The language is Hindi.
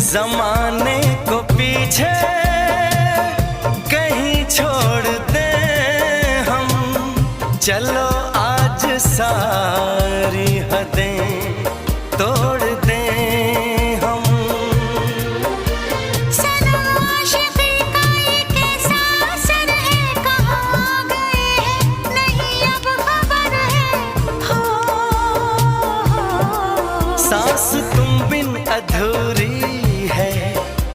जमाने को पीछे कहीं छोड़ दे हम, चलो आज सारी हदें तोड़ दे हम। सनम आशिक़ी का ये कैसा असर है, कहाँ गए हैं नहीं अब खबर है। हो सांस तुम बिन अधूरी